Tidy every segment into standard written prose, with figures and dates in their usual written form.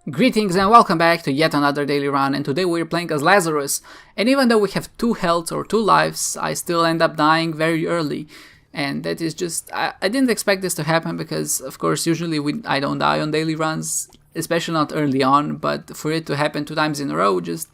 Greetings and welcome back to yet another daily run, and today we're playing as Lazarus, and even though we have 2 health or 2 lives, I still end up dying very early, and that is just, I didn't expect this to happen because of course usually I don't die on daily runs, especially not early on, but for it to happen 2 times in a row, just,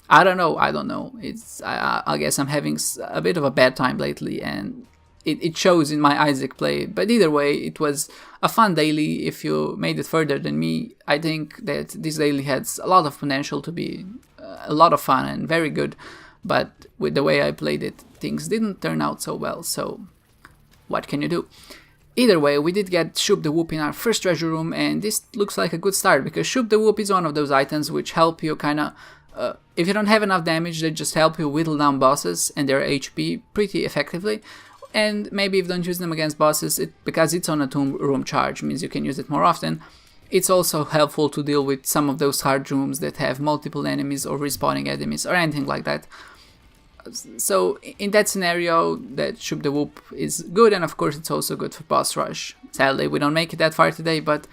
I don't know, I guess I'm having a bit of a bad time lately, and it shows in my Isaac play. But either way, it was a fun daily. If you made it further than me, I think that this daily has a lot of potential to be a lot of fun and very good. But with the way I played it, things didn't turn out so well. So what can you do? Either way, we did get Shoop the Whoop in our first treasure room, and this looks like a good start because Shoop the Whoop is one of those items which help you kind of, if you don't have enough damage, they just help you whittle down bosses and their HP pretty effectively. And maybe if you don't use them against bosses, because it's on a 2 room charge, means you can use it more often. It's also helpful to deal with some of those hard rooms that have multiple enemies or respawning enemies or anything like that. So in that scenario, that Shoop the Whoop is good, and of course it's also good for boss rush. Sadly, we don't make it that far today, but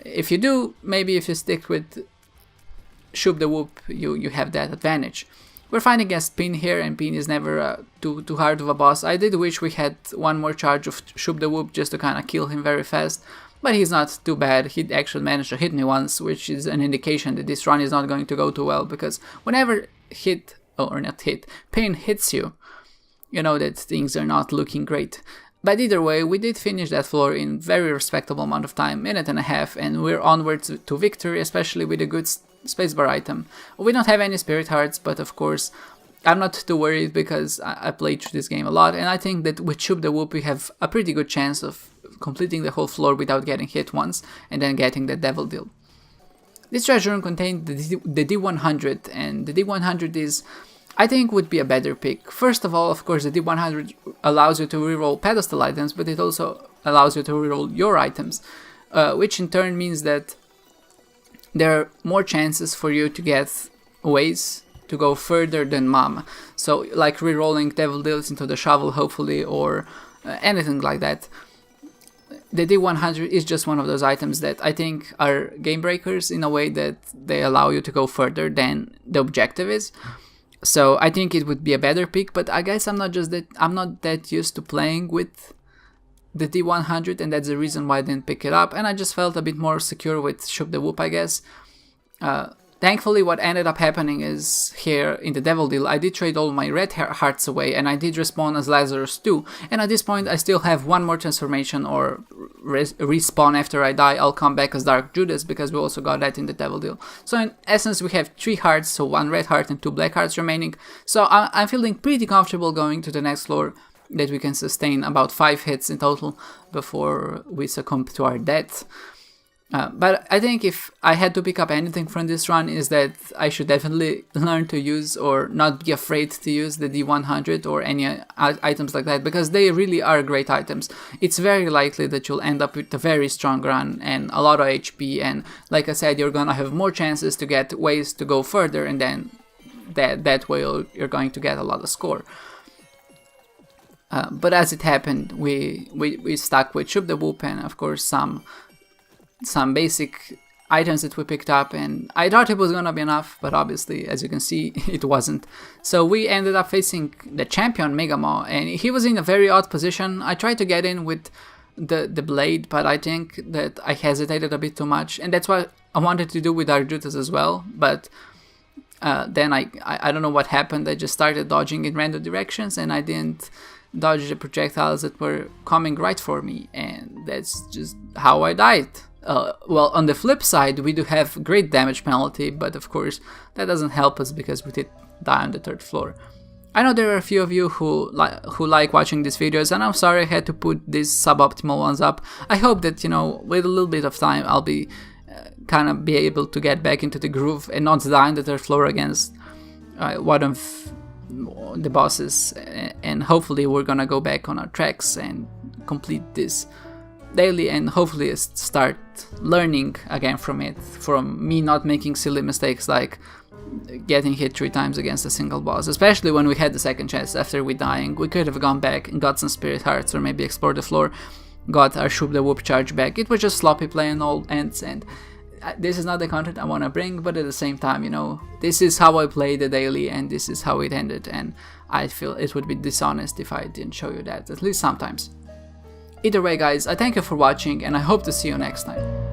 if you do, maybe if you stick with Shoop the Whoop, you have that advantage. We're fighting against Pin here, and Pin is never too hard of a boss. I did wish we had one more charge of Shoop the Whoop just to kind of kill him very fast, but he's not too bad. He actually managed to hit me once, which is an indication that this run is not going to go too well, because whenever Pin hits you, you know that things are not looking great. But either way, we did finish that floor in very respectable amount of time, 1.5 minutes, and we're onwards to victory, especially with a good spacebar item. We don't have any spirit hearts, but of course I'm not too worried because I played through this game a lot, and I think that with Shoop the Whoop we have a pretty good chance of completing the whole floor without getting hit once and then getting the devil deal. This treasure room contained the D100, and the D100 is, I think, would be a better pick. First of all, of course, the D100 allows you to reroll pedestal items, but it also allows you to reroll your items, which in turn means that there are more chances for you to get ways to go further than Mom. So like rerolling devil deals into the shovel, hopefully, or anything like that. The D100 is just one of those items that I think are game breakers in a way that they allow you to go further than the objective is. So I think it would be a better pick, but I guess I'm not that used to playing with the D100, and that's the reason why I didn't pick it up, and I just felt a bit more secure with Shoop the Whoop, I guess. Thankfully, what ended up happening is here in the devil deal, I did trade all my red hearts away, and I did respawn as Lazarus too, and at this point I still have one more transformation or respawn after I die. I'll come back as Dark Judas because we also got that in the devil deal. So in essence we have 3 hearts, so 1 red heart and 2 black hearts remaining, so I'm feeling pretty comfortable going to the next floor, that we can sustain about 5 hits in total before we succumb to our death. But I think if I had to pick up anything from this run is that I should definitely learn to use or not be afraid to use the D100 or any items like that, because they really are great items. It's very likely that you'll end up with a very strong run and a lot of HP, and like I said, you're gonna have more chances to get ways to go further, and then that way you're going to get a lot of score. But as it happened, we stuck with Shoop the Whoop and of course some basic items that we picked up, and I thought it was gonna be enough, but obviously, as you can see, it wasn't. So we ended up facing the champion Mega Maw, and he was in a very odd position. I tried to get in with the blade, but I think that I hesitated a bit too much, and that's what I wanted to do with Dark Judas as well, but then I don't know what happened. I just started dodging in random directions, and I didn't dodge the projectiles that were coming right for me, and that's just how I died. Well, on the flip side, we do have great damage penalty, but of course that doesn't help us because we did die on the 3rd floor. I know there are a few of you who like watching these videos, and I'm sorry I had to put these suboptimal ones up. I hope that, you know, with a little bit of time I'll be kind of be able to get back into the groove and not die on the 3rd floor against one of the bosses, and hopefully we're gonna go back on our tracks and complete this daily and hopefully start learning again from it, from me not making silly mistakes like getting hit 3 times against a single boss, especially when we had the second chance after we dying. We could have gone back and got some spirit hearts or maybe explored the floor, got our Shoop the Whoop charge back. It was just sloppy play on all ends, and this is not the content I want to bring, but at the same time, you know, this is how I play the daily and this is how it ended, and I feel it would be dishonest if I didn't show you that, at least sometimes. Either way guys, I thank you for watching and I hope to see you next time.